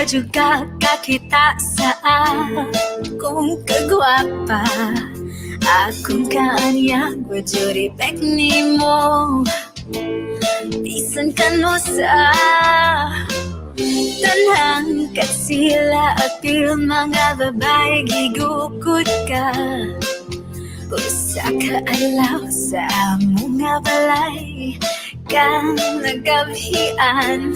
juga kakita sa akong kagwapa. Akong kaanyag wajuri pek nimo. Bisan ka no sa tanang katsila apil mga babae gigukod ka. Usa ka alaw sa among nga balay kang nagabhian.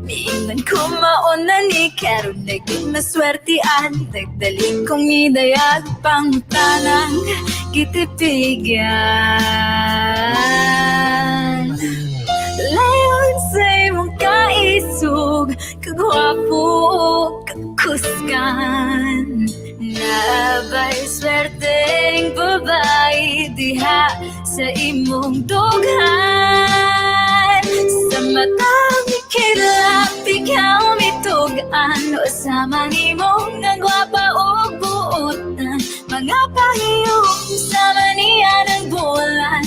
Miingan ko mauna ni karon naging maswertian. Nagdali kong idayag pang tanang kitipigan. Layon sa imong kaisog, kagwapo kakuskan. Nabay swerteng babae diha sa imong dughan. Sa matang kilap ikaw mitugan. Usama nimong nagwapa o buutan. Mga pahiyong sama niya ng bulan.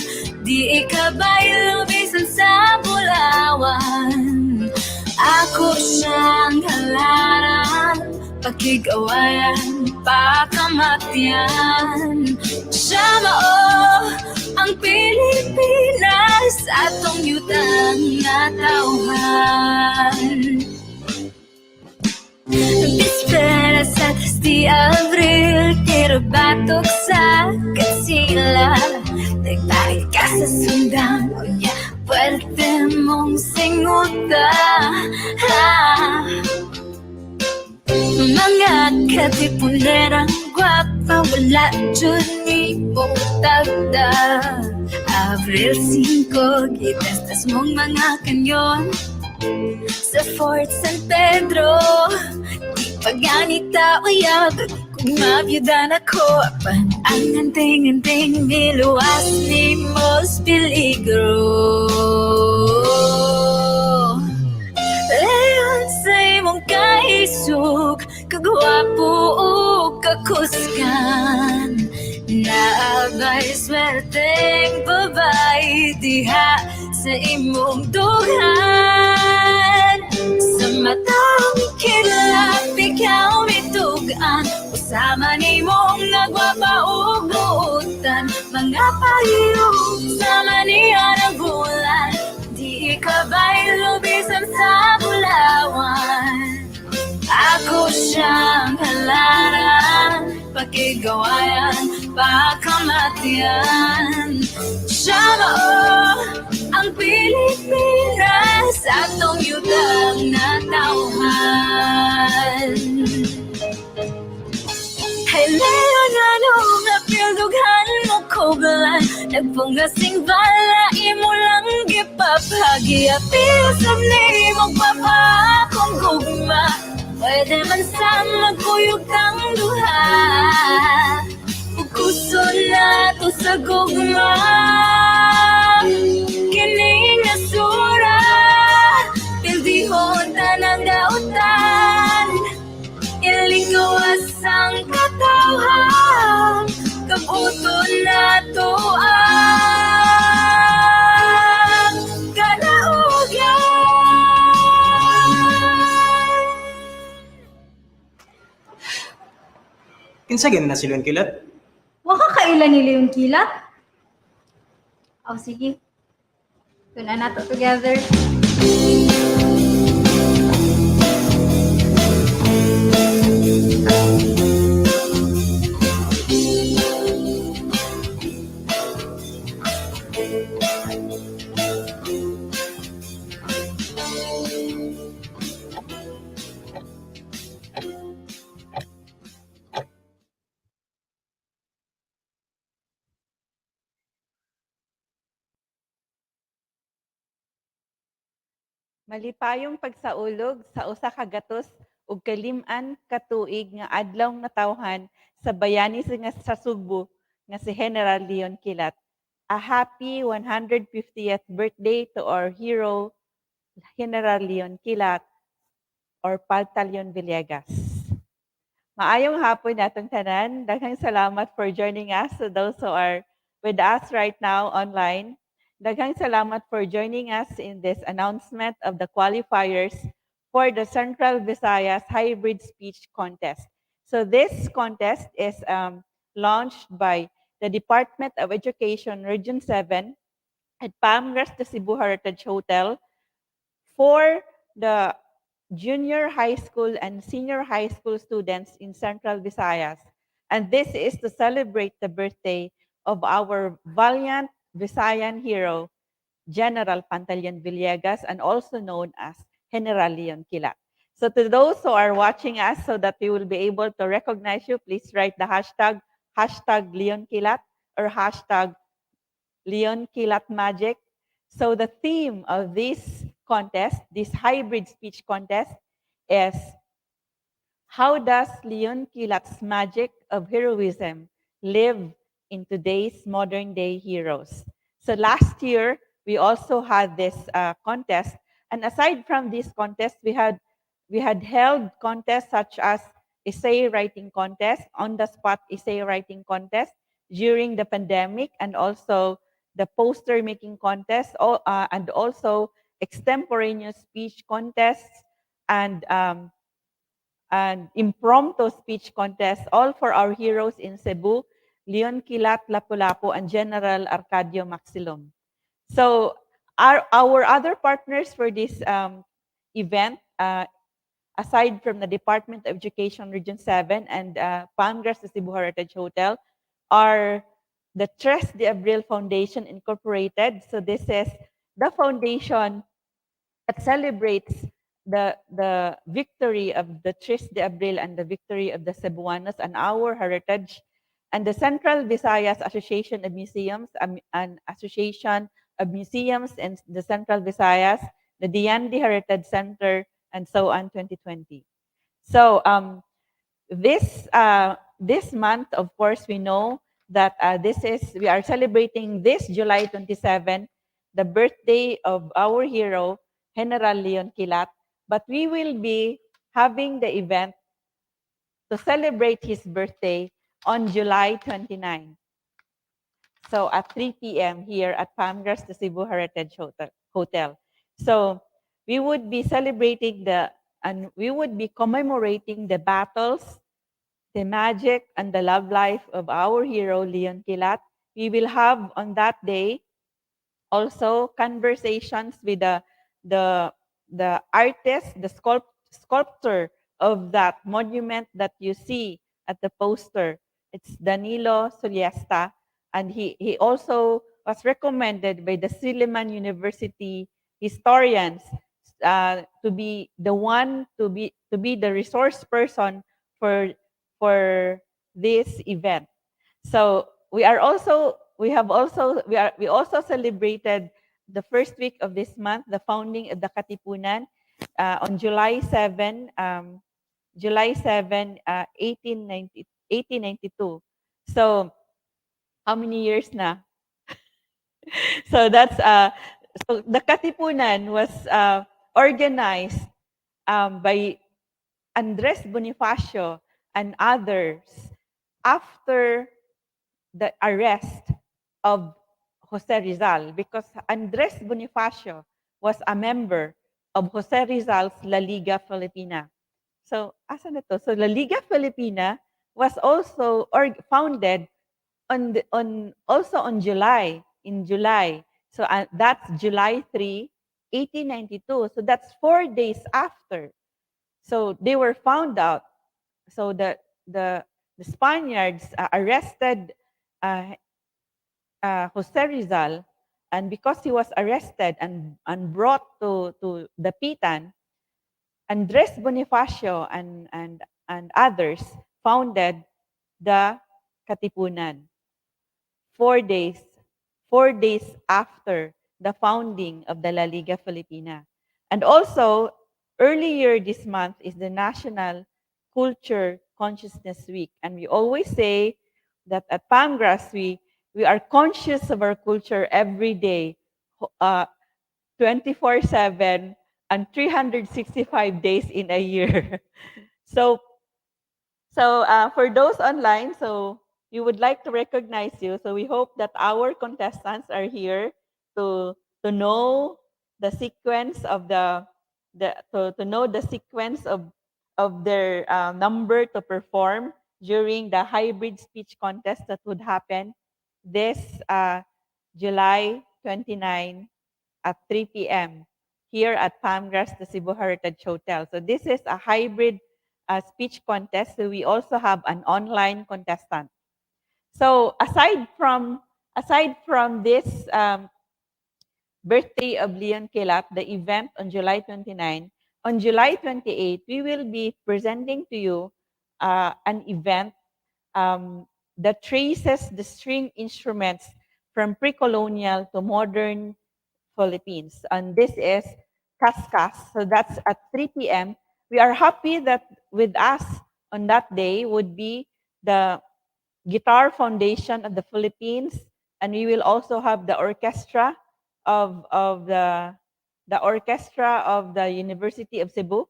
Di ikabay lubisan sa bulawan. Ako siyang halaran, pakigawayan, pakamatian. Siya mao ang Pilipinas, atong yutang nga tauhan. Bispera sa 3 de Abril, tiro batok sa katsila. Nagtarik ka sa sundang, unya pwerte mong singuta. Mga katipunerang gwapa, wala dyan ni mong tagda. Abril 5, gitestas mong mga kanyon sa Fort San Pedro. Di paganita uyab kung mabiyudan ako. Apan ang anting-anting niluwas ni mos peligro. Leon sa imong kaisog, kagwapo o kakuskan. Naabay swerteng babae diha sa imong dughan. Sa matang kilap ikaw mitugan. Usama nimong nagwapa o buutan. Mga pahiyong sama niya ng bulan. Di ikabay lubisan sa bulawan. Ako siyang halaran, pakigawayan, pakamatian. Siya mao ang Pilipinas, atong yutang na tauhan. Hey Leon, anong napildughan mo koblan? Nagpungasing bala, imo lang gipapagi. Apisam ni magpapa kong gugma. Pwede man sa magkuyog kang duha. Pukuson na to sa gugma. Kining nasura, pildihon tanang dautan. Ilingawas ang katawhan, kabuton na to ang kanaugyan. Kinsa gani na si Leon Kilat? Waka kailan ni Leon Kilat? Oh, sige. Tuna na to together. Malipayong pagsaulog sa usa ka gatos ug kalim-an ka tuig nga adlaw nga tawhan sa bayani sa Sugbo nga si General Leon Kilat. A happy 150th birthday to our hero General Leon Kilat or Paltalyon Villegas. Maayong hapon natong tanan. Daghang salamat for joining us to those who are with us right now online. Daghang salamat for joining us in this announcement of the qualifiers for the Central Visayas Hybrid Speech Contest. So this contest is launched by the Department of Education Region 7 at 𝙤𝙤𝙤 𝙆𝙤𝙙𝙪 for the junior high school and senior high school students in Central Visayas. And this is to celebrate the birthday of our valiant Visayan hero, General Pantaleon Villegas, and also known as General Leon Kilat. So to those who are watching us so that we will be able to recognize you, please write the hashtag Leon Kilat or hashtag Leon Kilat Magic. So the theme of this contest, this hybrid speech contest, is how does Leon Kilat's magic of heroism live in today's modern day heroes? So last year, we also had this contest. And aside from this contest, we had held contests such as essay writing contest, on-the-spot essay writing contest during the pandemic, and also the poster making contest, and also extemporaneous speech contests, and impromptu speech contest, all for our heroes in Cebu, Leon Kilat, Lapu-Lapu, and General Arcadio Maxilom. So our other partners for this event, aside from the Department of Education Region 7 and 𝙤𝙤𝙤 Cebu Heritage Hotel, are the 𝙤𝙤𝙀𝙁 Foundation Incorporated. So this is the foundation that celebrates the victory of the 𝙤𝙤𝙀 and the victory of the Cebuanos and our heritage, and the Central Visayas Association of Museums, an association of museums in the Central Visayas, the 𝙝𝙤𝙀 Heritage Center, and so on 2020. So this month, of course, we know that we are celebrating this July 27, the birthday of our hero, General Leon Kilat, but we will be having the event to celebrate his birthday on July 29. So at 3 p.m. here at 𝙤𝙤𝙀 Cebu Heritage Hotel. So we would be celebrating and we would be commemorating the battles, the magic, and the love life of our hero, Leon Kilat. We will have on that day also conversations with the artist, the sculptor of that monument that you see at the poster. It's Danilo Suliesta, and he also was recommended by the Silliman University historians to be the one to be the resource person for this event. So we also celebrated the first week of this month, the founding of the Katipunan on July 7, 1892. So how many years na? So that's so the Katipunan was organized by Andres Bonifacio and others after the arrest of Jose Rizal, because Andres Bonifacio was a member of Jose Rizal's La Liga Filipina. So, asa na to? So, La Liga Filipina was also founded also on July, in July. So, that's July 3, 1892. So, that's 4 days after. So, they were found out. So, the Spaniards arrested Jose Rizal, and because he was arrested and brought to the Pitan, Andres Bonifacio and others founded the Katipunan 4 days, 4 days after the founding of the La Liga Filipina. And also, earlier this month is the National Culture Consciousness Week. And we always say that at 𝙤𝙤𝙀, we are conscious of our culture every day, 24/7 and 365 days in a year. So for those online, so we would like to recognize you. So we hope that our contestants are here to know the sequence of the to know the sequence of their number to perform during the hybrid speech contest that would happen this July 29 at 3 p.m. here at Palmgrass, the Cebu Heritage Hotel. So this is a hybrid speech contest. So we also have an online contestant. So aside from this birthday of Leon Kilat, the event on July 29, on July 28, we will be presenting to you an event that traces the string instruments from pre-colonial to modern Philippines. And this is Kaskas. So that's at 3 p.m. We are happy that with us on that day would be the Guitar Foundation of the Philippines, and we will also have the orchestra of the orchestra of the University of Cebu,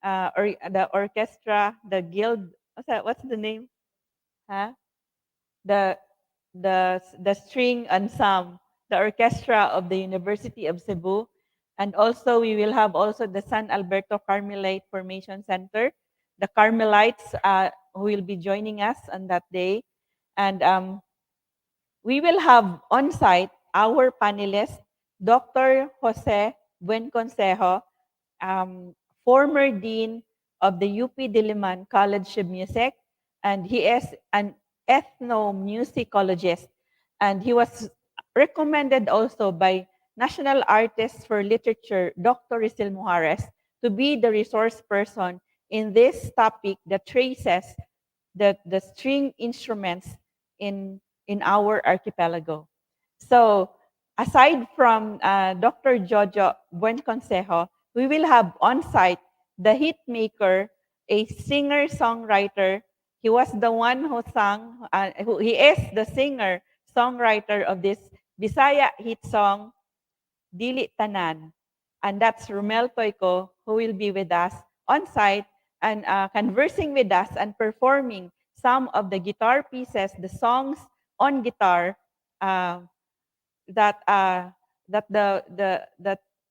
or the orchestra, the guild. What's that? What's the name? Huh? The the string ensemble, the orchestra of the University of Cebu, and also we will have also the San Alberto Carmelite Formation Center, the Carmelites who will be joining us on that day, and we will have on site our panelist, Dr. Jose Buenconsejo, former dean of the UP Diliman College of Music, and he is an ethnomusicologist, and he was recommended also by National Artist for Literature, Dr. Rizel Mujarez, to be the resource person in this topic that traces the string instruments in our archipelago. So aside from Dr. Jojo Buenconsejo, we will have on site the hit maker, a singer-songwriter. He was the one who sang, he is the singer-songwriter of this Visaya hit song, Dili Tanan. And that's Romel Toyko, who will be with us on site and conversing with us and performing some of the guitar pieces, the songs on guitar that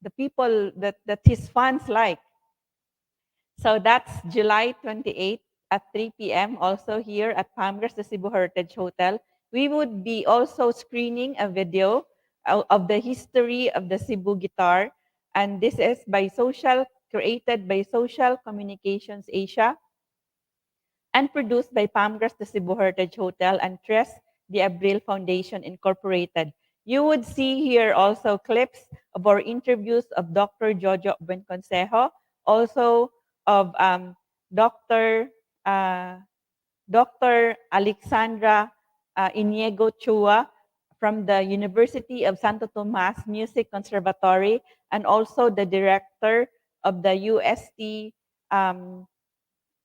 the people that his fans like. So that's July 28th at 3 p.m. also here at Palmgrass, the Cebu Heritage Hotel. We would be also screening a video of the history of the Cebu guitar. And this is created by Social Communications Asia and produced by Palmgrass, the Cebu Heritage Hotel, and 𝙤𝙤𝙀 Foundation Incorporated. You would see here also clips of our interviews of Dr. Jojo Buenconsejo, also of Dr. Dr. Alexandra Iniego Chua from the University of Santo Tomas Music Conservatory, and also the director of the UST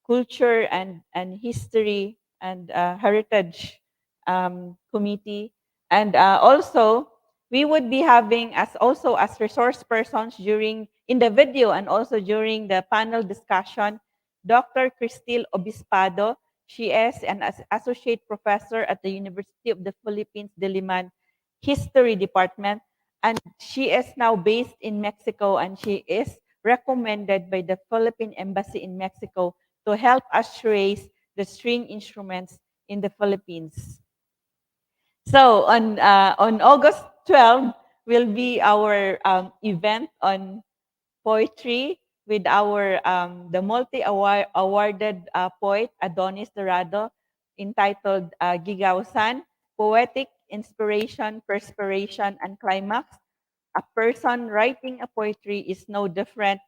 Culture and History and Heritage Committee. And also, we would be having as resource persons in the video and also during the panel discussion, Dr. Cristil Obispado. She is an associate professor at the University of the Philippines Diliman History Department, and she is now based in Mexico, and she is recommended by the Philippine Embassy in Mexico to help us raise the string instruments in the Philippines. So on August 12 will be our event on poetry with our the multi-awarded poet Adonis Dorado, entitled Gigausan, Poetic Inspiration, Perspiration, and Climax. A person writing a poetry is no different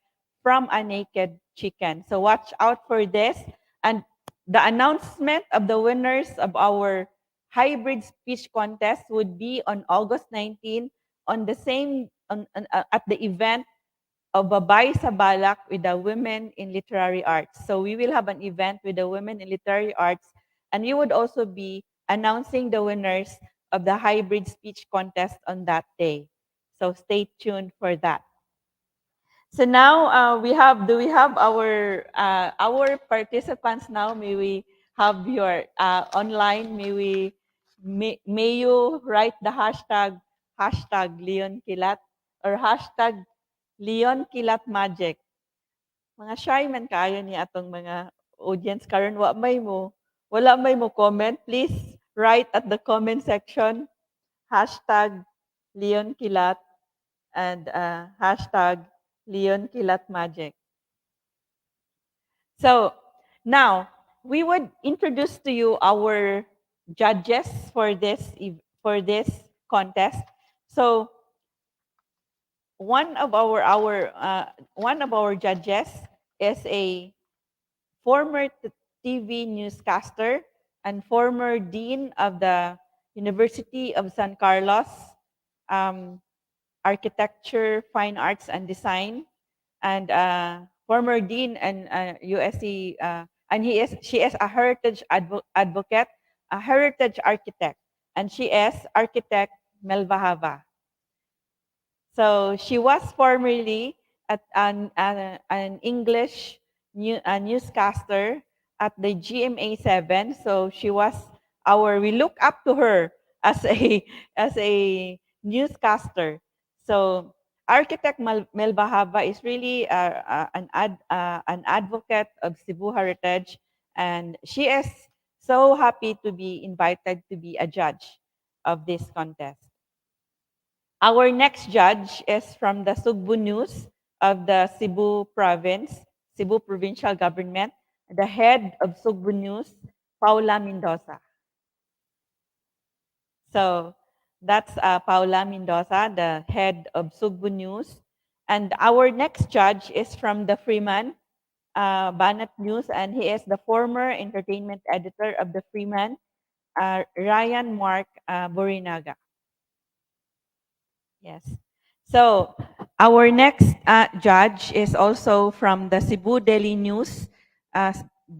from a naked chicken. So watch out for this. And the announcement of the winners of our hybrid speech contest would be on August 19 on the same at the event of Babay sa Balak with the Women in Literary Arts. So we will have an event with the Women in Literary Arts, and we would also be announcing the winners of the hybrid speech contest on that day. So stay tuned for that. So now do we have our participants now? May we have your online? May you write the hashtag Leon Kilat or hashtag Leon Kilat Magic. Mga shy man kaayo ni atong mga audience karon wala may mo comment, please write at the comment section hashtag Leon Kilat and hashtag Leon Kilat Magic. So now we would introduce to you our judges for this contest. So one of our judges is a former TV newscaster and former dean of the University of San Carlos, um, Architecture, Fine Arts, and Design, and former dean and USC, and she is a heritage advocate, a heritage architect, and she is architect 𝗪𝗪𝗪𝗪. So she was formerly an English newscaster at the GMA7. So she was we look up to her as a as a newscaster. So architect 𝗪𝗪𝗪𝗪 is really an advocate of Cebu heritage, and she is so happy to be invited to be a judge of this contest. Our next judge is from the Sugbu News of the Cebu Province, Cebu Provincial Government, the head of Sugbu News, Paula Mendoza. So that's Paula Mendoza, the head of Sugbu News. And our next judge is from the Freeman Banat News, and he is the former entertainment editor of the Freeman, Ryan Mark Borinaga. Yes. So our next judge is also from the Cebu Daily News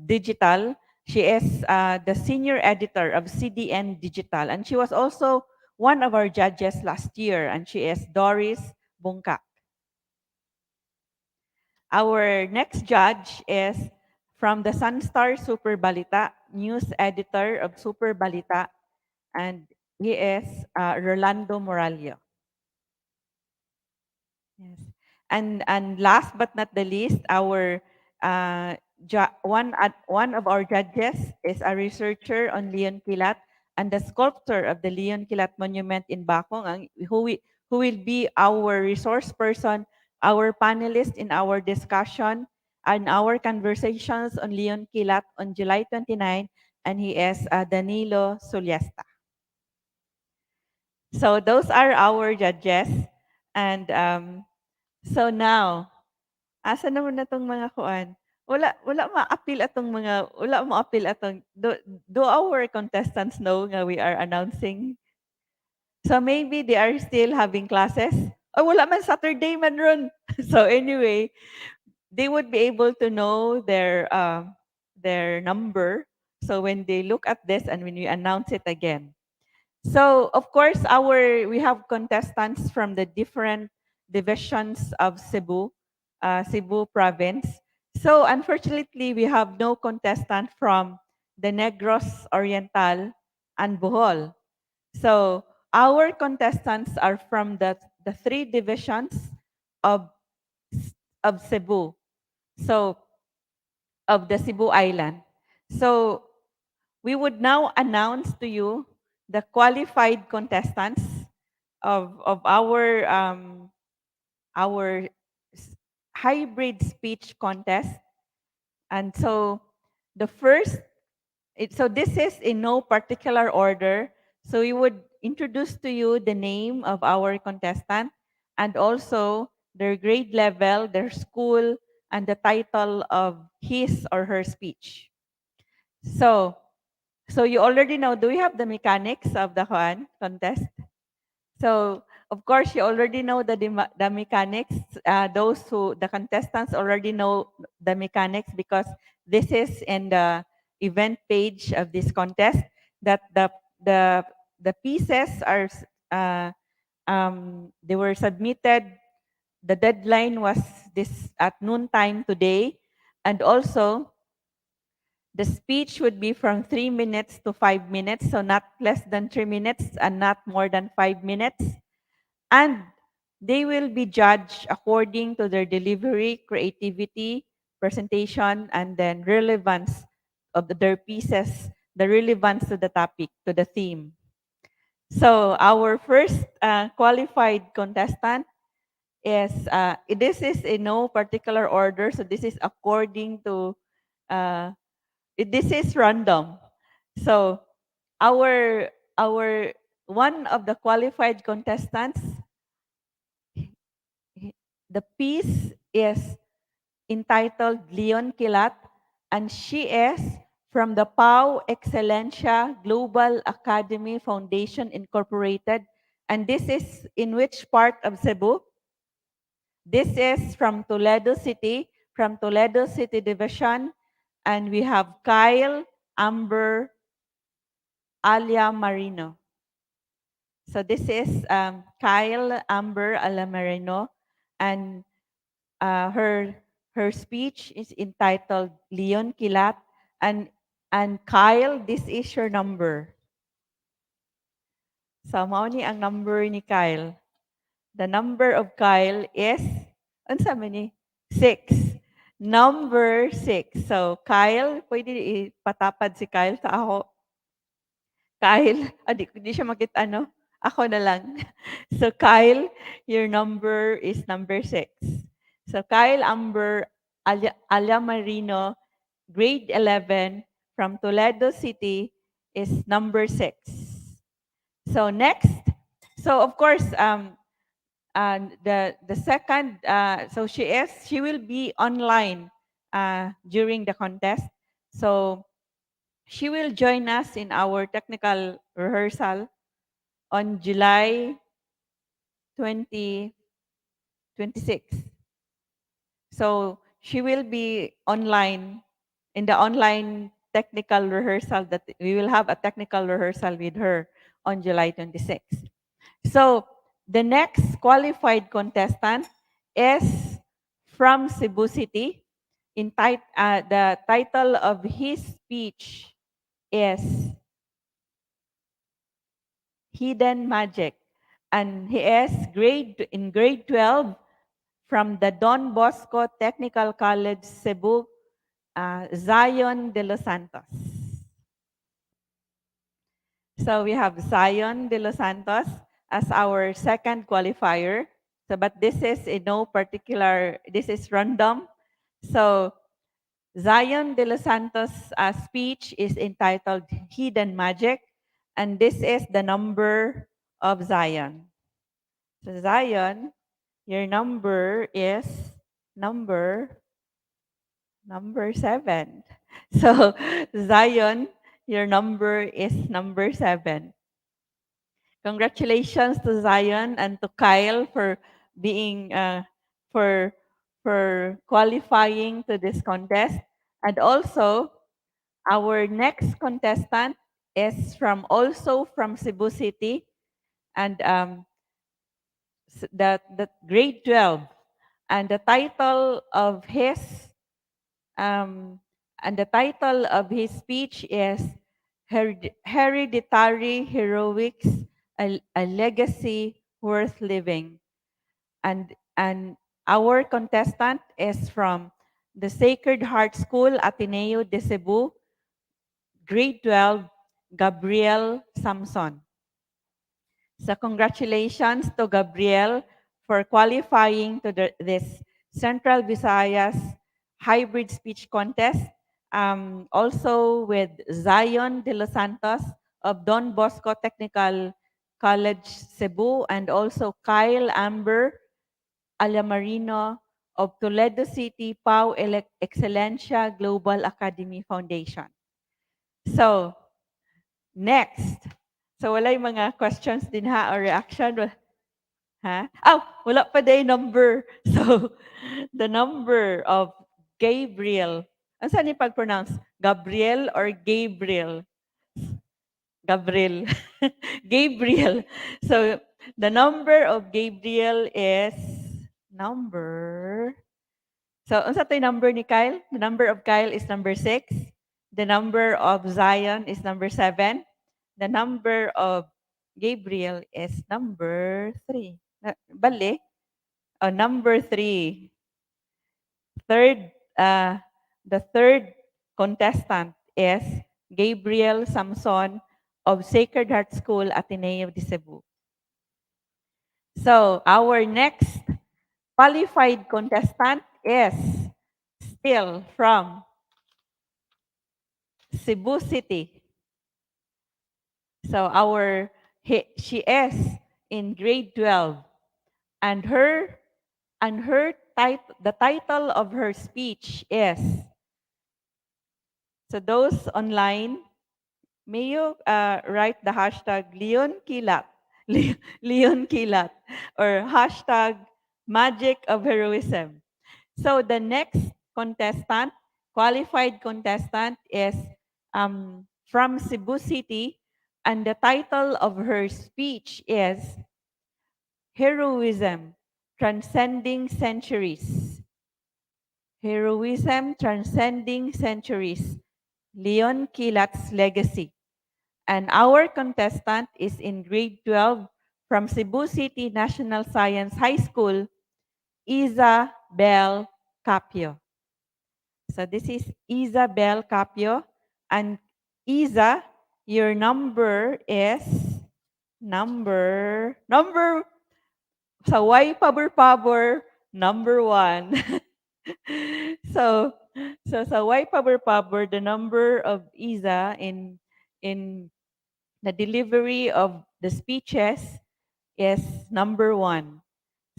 Digital. She is the senior editor of CDN Digital, and she was also one of our judges last year, and she is Doris Bungkak. Our next judge is from the Sunstar Super Balita, news editor of Super Balita, and he is Rolando Moralio. Yes. And last but not the least, our one of our judges is a researcher on Leon Kilat and the sculptor of the Leon Kilat Monument in Bacong, who will be our resource person, our panelist in our discussion and our conversations on Leon Kilat on July 29, and he is Danilo Sulyesta. So those are our judges, and so now, asa naman na 'tong mga kuan? Wala ma-appeal atong do our contestants know nga we are announcing? So maybe they are still having classes? Or wala man Saturday man ron. So anyway, they would be able to know their number. So when they look at this and when we announce it again. So of course, we have contestants from the different divisions of Cebu, Cebu province. So unfortunately, we have no contestant from the Negros Oriental and Bohol. So our contestants are from the three divisions of of Cebu. So of the Cebu Island. So we would now announce to you the qualified contestants of our hybrid speech contest. And so the first, so this is in no particular order. So we would introduce to you the name of our contestant and also their grade level, their school, and the title of his or her speech. So you already know, do we have the mechanics of the contest? So of course you already know the mechanics. The contestants already know the mechanics because this is in the event page of this contest, that the pieces are they were submitted. The deadline was this at noontime today, and also the speech would be from 3 minutes to 5 minutes, so not less than 3 minutes and not more than 5 minutes. And they will be judged according to their delivery, creativity, presentation, and then relevance of their pieces, the relevance to the topic, to the theme. So our first qualified contestant is, this is in no particular order, so this is according to, this is random. So our one of the qualified contestants, the piece is entitled Leon Kilat, and she is from the 𝗵𝗺 Global Academy Foundation Incorporated. And this is in which part of Cebu? This is from Toledo City, from Toledo City Division. And we have Kyle Amber Alia Marino. So this is Kyle Amber Alia Marino, and her speech is entitled Leon Kilat, and Kyle, this is your number. So mao ni ang number ni Kyle. The number of Kyle is unsa man ni? 6. Number 6. So Kyle, pwede ipatapad si Kyle sa ako. Kyle, di siya makita, ano? Ako na lang. So Kyle, your number is number 6. So Kyle Amber Alia Marino, grade 11 from Toledo City is number 6. So next, so of course, the second, so she will be online during the contest. So she will join us in our technical rehearsal on July 2026. So she will be online in the online technical rehearsal, that we will have a technical rehearsal with her on July 26. So the next qualified contestant is from Cebu City. The title of his speech is Hidden Magic, and he is in grade 12 from the Don Bosco Technical College, Cebu, Zion de los Santos. So we have Zion de los Santos as our second qualifier. So, but this is in no particular, this is random. So Zion de los Santos' speech is entitled Hidden Magic, and this is the number of Zion. So Zion, your number is number 7. So Zion, your number is number 7. Congratulations to Zion and to Kyle for being for qualifying to this contest. And also, our next contestant is also from Cebu City, and the grade 12, and the title of his speech is Hereditary Heroics, a Legacy Worth Living. And our contestant is from the Sacred Heart School, Ateneo de Cebu, grade 12, Gabriel Samson. So congratulations to Gabriel for qualifying to this Central Visayas Hybrid Speech Contest. Also with Zion de los Santos of Don Bosco Technical College, Cebu, and also Kyle Amber Alamarino of Toledo City 𝗵𝗺 Global Academy Foundation. So, next. So, wala yung mga questions din ha, or reaction? Ha? Oh, wala pa day number. So, the number of Gabriel. Ano saan yung pag-pronounce? Gabriel or Gabriel? Gabriel. Gabriel. So, the number of Gabriel is number. So, unsa to yung number ni Kyle? The number of Kyle is number 6. The number of Zion is number 7. The number of Gabriel is number 3. Bali? Oh, number 3. Third the third contestant is Gabriel Samson of Sacred Heart School, Ateneo de Cebu. So our next qualified contestant is still from Cebu City. So she is in grade 12, and the title of her speech is, so those online, may you write the hashtag Leon Kilat, Leon Kilat, or hashtag Magic of Heroism. So the next contestant, qualified contestant, is from Cebu City, and the title of her speech is Heroism, Transcending Centuries. Heroism, Transcending Centuries, Leon Kilat's Legacy. And our contestant is in grade 12 from Cebu City National Science High School, 𝙤𝙤𝙤𝙆 𝙤𝙤𝙤𝙁. So this is 𝙤𝙤𝙤𝙆 𝙤𝙤𝙤𝙁. And 𝙤𝙤, your number is number sa 𝗧𝗵𝙗𝙗, number 1. so sa 𝗧𝗵𝙗𝙗, the number of 𝙤𝙤 in the delivery of the speeches is number 1.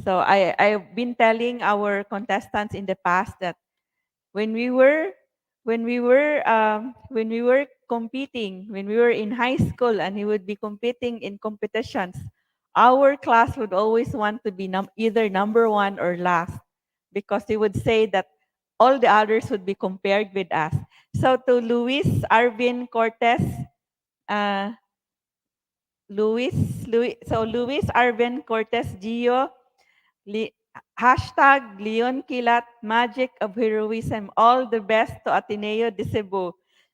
So I've been telling our contestants in the past that when we were competing, when we were in high school and we would be competing in competitions, our class would always want to be either number 1 or last, because they would say that all the others would be compared with us. So to Luis Arvin Cortez, Luis Arvin Cortez Gio, hashtag Leon Kilat, Magic of Heroism. All the best to Ateneo de Cebu.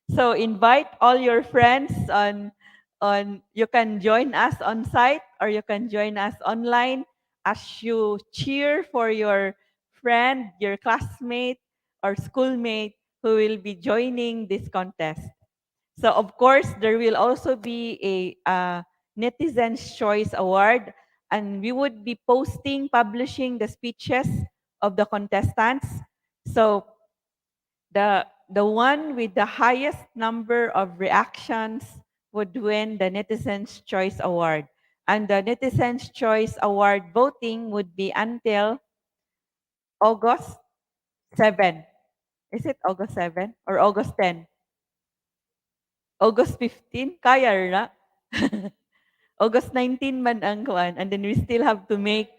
So invite all your friends you can join us on site or you can join us online as you cheer for your friend, your classmate, or schoolmate who will be joining this contest. So of course, there will also be a Netizens Choice Award, and we would be publishing the speeches of the contestants. So the one with the highest number of reactions would win the Netizens Choice Award. And the Netizens Choice Award voting would be until August 7. Is it August 7 or August 10? August 15? Kaya na. August 19 man ang kuan. And then we still have to make,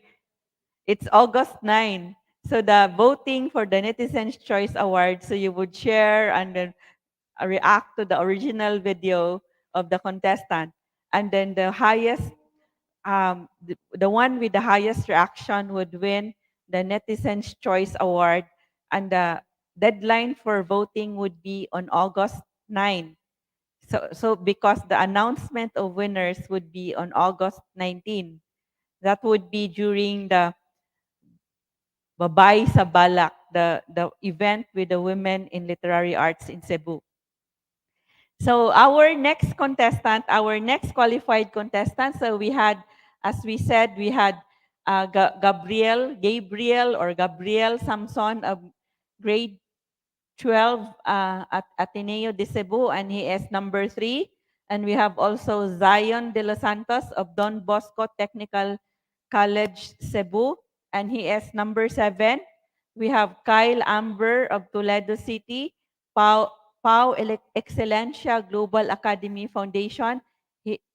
it's August 9. So the voting for the Netizens Choice Award, so you would share and then react to the original video of the contestant. And then the highest, the one with the highest reaction would win the Netizens Choice Award. And the deadline for voting would be on August 9. So because the announcement of winners would be on August 19. That would be during the Babay sa Balak, the event with the women in literary arts in Cebu. So our next contestant, our next qualified contestant, so we had, as we said, we had Gabriel Samson of grade 12 at Ateneo de Cebu, and he is number 3. And we have also Zion de los Santos of Don Bosco Technical College, Cebu, and he is number 7. We have Kyle Amber of Toledo City, Excelencia Global Academy Foundation.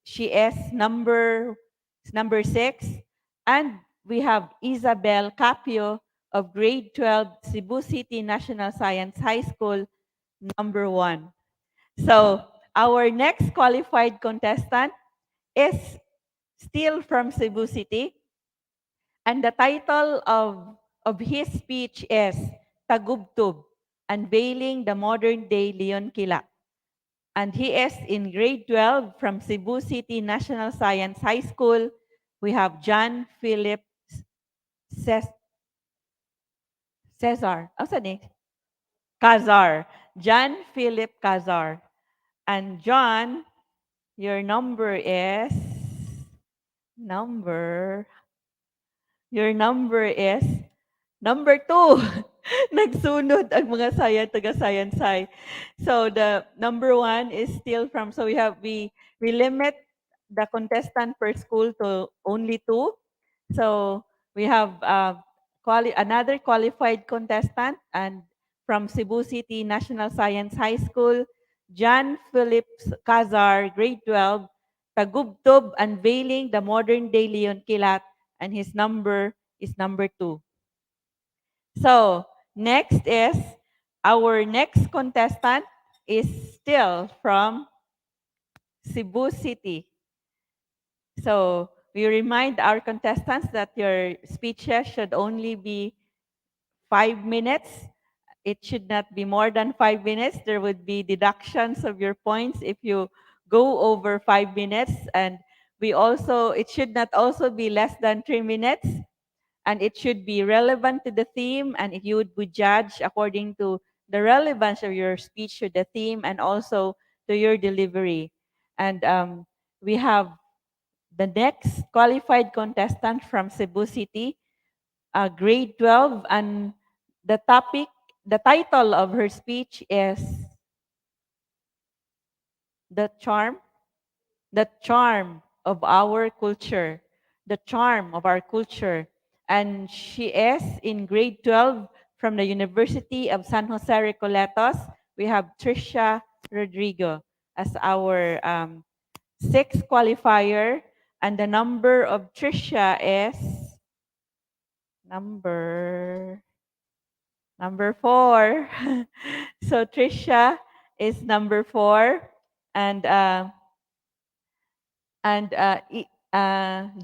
She is number 6. And we have Isabel Capio of grade 12, Cebu City National Science High School, number 1. So our next qualified contestant is still from Cebu City. And the title of his speech is Tagubtub, Unveiling the Modern Day Leon Kilat. And he is in grade 12 from Cebu City National Science High School. We have John Philip Cesar. Cazar. John Philip Cazar. And John, your number is number number 2. Nagsunod ang mga taga-science high. So the number 1 is still from, so we limit the contestant per school to only 2. So we have another qualified contestant and from Cebu City National Science High School, John Philip Cazar, grade 12, Tagubtob unveiling the modern day Leon Kilat, and his number is number 2. So next is our next contestant is still from Cebu City. So we remind our contestants that your speeches should only be 5 minutes. It should not be more than 5 minutes. There would be deductions of your points if you go over 5 minutes. And it should not also be less than 3 minutes. And it should be relevant to the theme, and you would be judged according to the relevance of your speech to the theme and also to your delivery. And we have the next qualified contestant from Cebu City, grade 12, and the title of her speech is The Charm of Our Culture. The Charm of Our Culture. And she is in grade 12 from the University of San Jose Recoletos. We have Tricia Rodrigo as our sixth qualifier. And the number of Tricia is number 4. So Tricia is number 4. And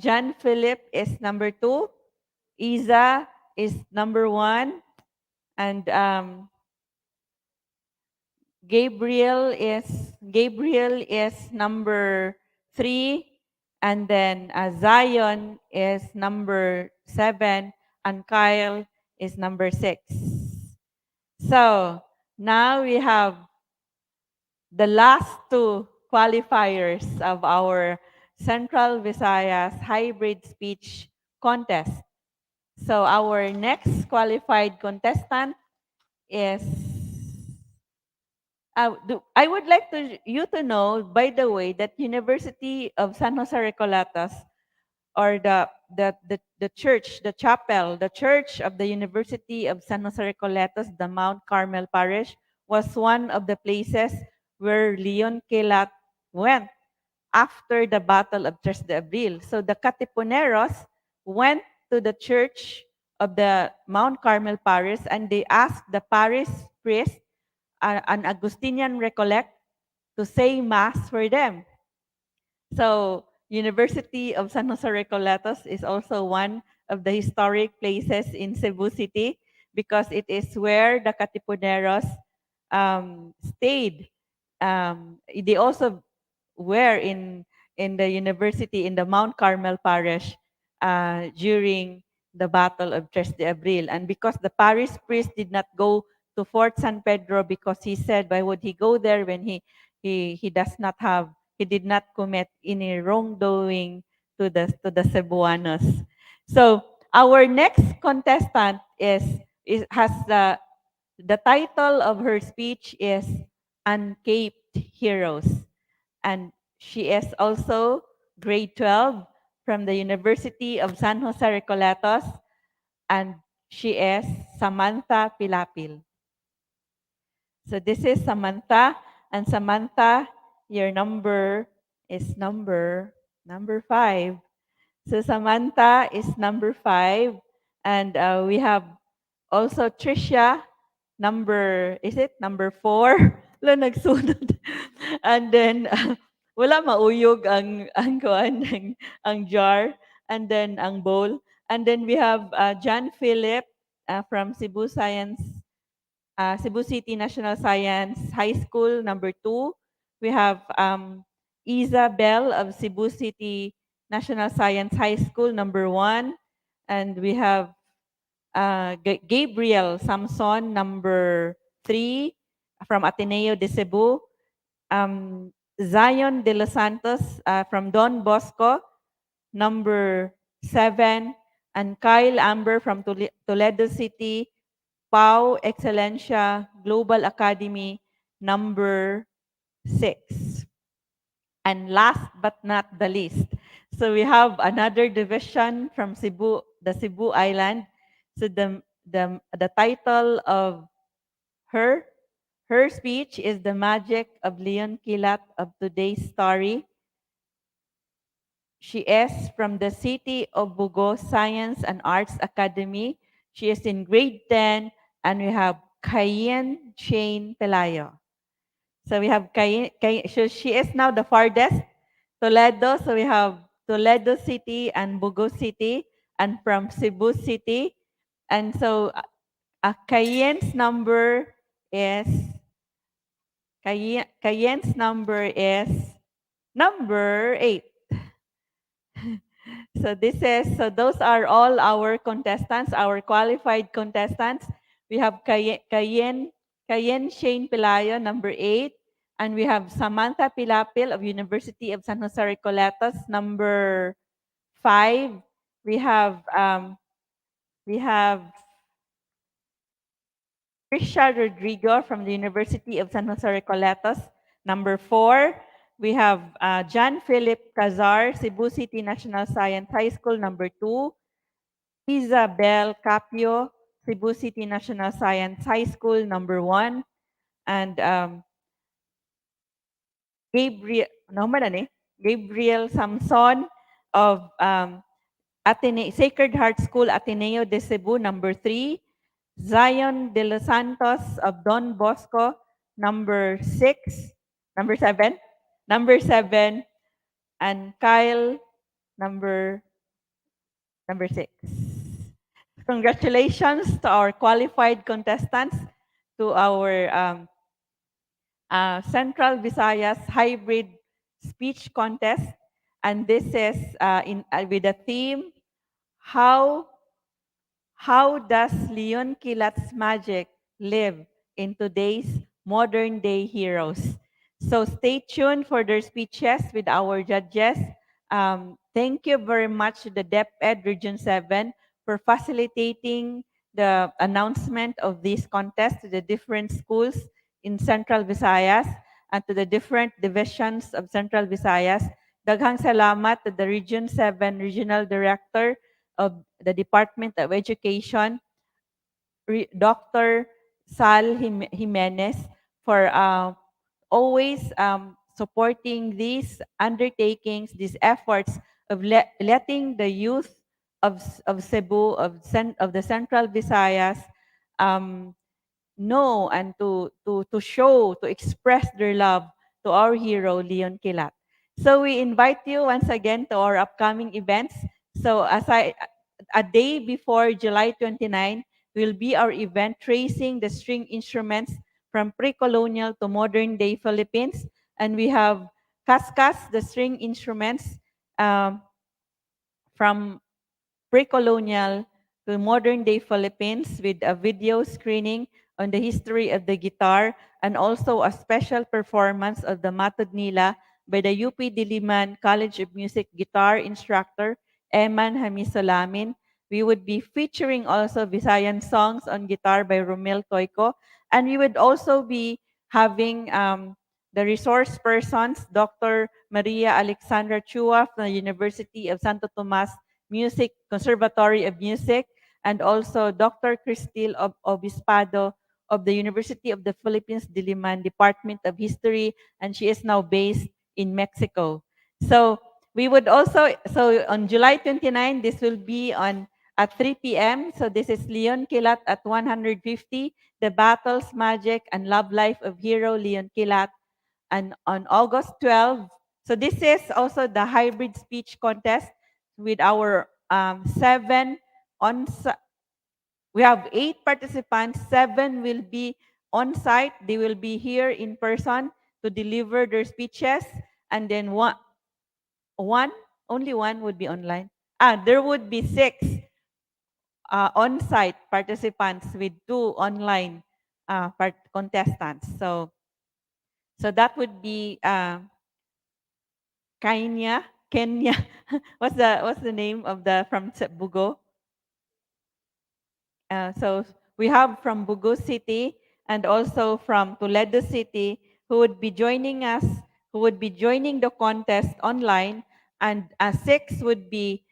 John Philip is number 2. Isa is number 1. And Gabriel is number 3. And then Zion is number 7. And Kyle is number 6. So now we have the last 2 qualifiers of our Central Visayas Hybrid Speech Contest. So our next qualified contestant is, I would like you to know, by the way, that University of San Jose Recoletos, or the church, the chapel, the church of the University of San Jose Recoletos, the Mount Carmel Parish, was one of the places where Leon Kilat went after the Battle of 𝙝𝙗𝙗. So the Katipuneros went to the church of the Mount Carmel Parish and they asked the parish priest, an Augustinian recollect, to say mass for them. So University of San Jose Recoletos is also one of the historic places in Cebu City because it is where the Katipuneros stayed. They also were in the university in the Mount Carmel Parish during the Battle of 𝙝𝙗𝙗. And because the parish priest did not go to Fort San Pedro because he said, why would he go there when he did not commit any wrongdoing to the Cebuanos. So our next contestant has the title of her speech is Uncaped Heroes. And she is also grade 12 from the University of San Jose Recoletos, and she is Samantha Pilapil. So this is Samantha, and Samantha, your number is number 5. So Samantha is number 5, and we have also Tricia, number 4? Wala nagsunod. And then wala mauyog ang jar, and then ang bowl. And then we have John Philip from Cebu City National Science High School, number 2. We have Isabel of Cebu City National Science High School, number 1. And we have Gabriel Samson, number 3 from Ateneo de Cebu, Zion de los Santos from Don Bosco, number 7, and Kyle Amber from Toledo City, Pau Excelencia Global Academy, number 6. And last but not the least, so we have another division from Cebu, the Cebu Island. So the title of her speech is The Magic of Leon Kilat of Today's Story. She is from the City of Bugo Science and Arts Academy. She is in grade 10, and we have 𝙤𝙤𝙙𝙨 Pelayo. So we have so she is now the farthest, Toledo. So we have Toledo City and Bugo City, and from Cebu City. And so 𝙤𝙤's number is 𝙤𝙤's number is number 8. So those are all our contestants, our qualified contestants. We have 𝙤𝙤𝙙𝙨 Pelayo, number 8, and we have Samantha Pilapil of University of San Jose Recoletos, number 5. We have Trisha Rodrigo from the University of San Jose Recoletos, number 4. We have John Philip Cazar, Cebu City National Science High School, number 2. Isabel Capio, Cebu City National Science High School, number 1. And Gabriel Samson of Sacred Heart School, Ateneo de Cebu, number 3. Zion de los Santos of Don Bosco, number 6, number 7, and Kyle, number 6. Congratulations to our qualified contestants, to our Central Visayas Hybrid Speech Contest, and this is with the theme, How does Leon Kilat's magic live in today's modern day heroes? So stay tuned for their speeches with our judges. Thank you very much to the DepEd Region 7 for facilitating the announcement of this contest to the different schools in Central Visayas and to the different divisions of Central Visayas. Daghang salamat to the Region 7 Regional Director of the Department of Education, Dr. Sal Jimenez, for always supporting these undertakings, these efforts of letting the youth of Cebu, of the Central Visayas, know and to show, to express their love to our hero, Leon Kilat. So we invite you once again to our upcoming events. So a day before July 29 will be our event tracing the string instruments from pre-colonial to modern day Philippines. And we have Kaskas, the string instruments from pre-colonial to modern day Philippines, with a video screening on the history of the guitar, and also a special performance of the Matod Nila by the UP Diliman College of Music guitar instructor, Eman Hamisolamin. We would be featuring also Visayan songs on guitar by Romel Toyko, and we would also be having the resource persons, Dr. Maria Alexandra Chua from the University of Santo Tomas Music Conservatory of Music, and also Dr. Cristil Obispado of the University of the Philippines Diliman Department of History, and she is now based in Mexico. So we would also, so on July 29, this will be on at 3 p.m. So this is Leon Kilat at 150, The Battles, Magic, and Love Life of Hero Leon Kilat. And on August 12, so this is also the hybrid speech contest with our 7 on. We have 8 participants, 7 will be on site. They will be here in person to deliver their speeches, and then only one would be online. There would be 6 on-site participants with 2 online contestants. So that would be Kenya. What's the name of the from Bugo? So we have from Bugo City and also from Toledo City who would be joining us, who would be joining the contest online, and 6 would be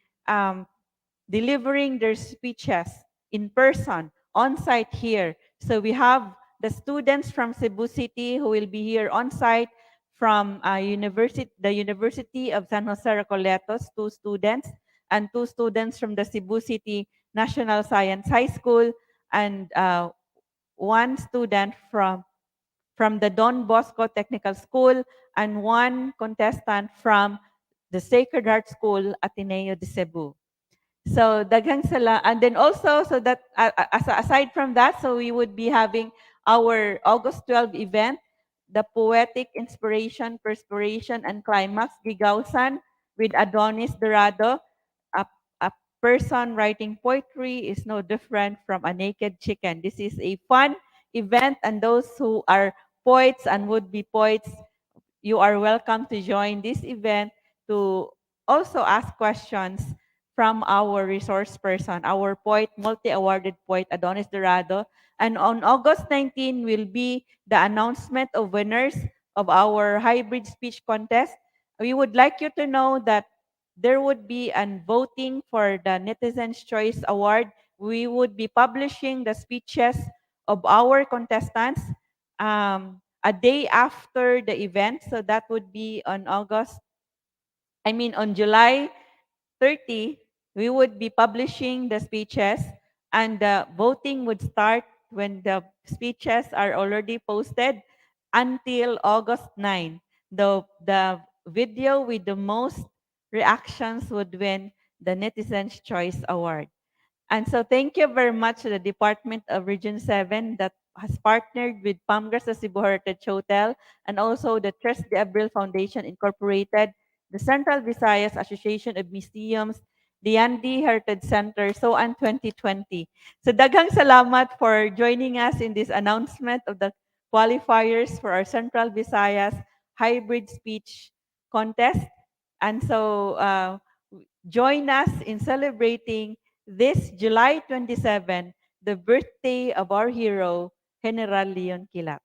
delivering their speeches in person, on site here. So we have the students from Cebu City who will be here on site from the University of San Jose Recoletos, 2 students, and 2 students from the Cebu City National Science High School, and 1 student from the Don Bosco Technical School, and 1 contestant from the Sacred Heart School, Ateneo de Cebu. So daghang sala, and then also so that aside from that, so we would be having our August 12 event, the Poetic Inspiration, Perspiration, and Climax Gigawsan with Adonis Dorado. A, a person writing poetry is no different from a naked chicken. This is a fun event, and those who are poets and would-be poets, you are welcome to join this event to also ask questions from our resource person, our poet, multi-awarded poet, Adonis Dorado. And on August 19 will be the announcement of winners of our hybrid speech contest. We would like you to know that there would be an voting for the Netizens' Choice Award. We would be publishing the speeches of our contestants a day after the event. So that would be on on July 30, we would be publishing the speeches, and the voting would start when the speeches are already posted until August 9. The video with the most reactions would win the Netizens' Choice Award. And so thank you very much to the Department of Region 7 that has partnered with Pamgar sa Cebu Heritage Hotel, and also the 𝙗𝗏𝑑𝐴BRIL Foundation Incorporated, the Central Visayas Association of Museums, the Andy Heritage Center, so on 2020. So daghang salamat for joining us in this announcement of the qualifiers for our Central Visayas Hybrid Speech Contest. And so join us in celebrating this July 27, the birthday of our hero, General Leon Kilat.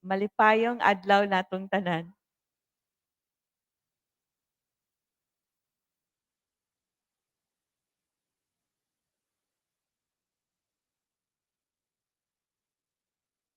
Malipayong adlaw natong tanan.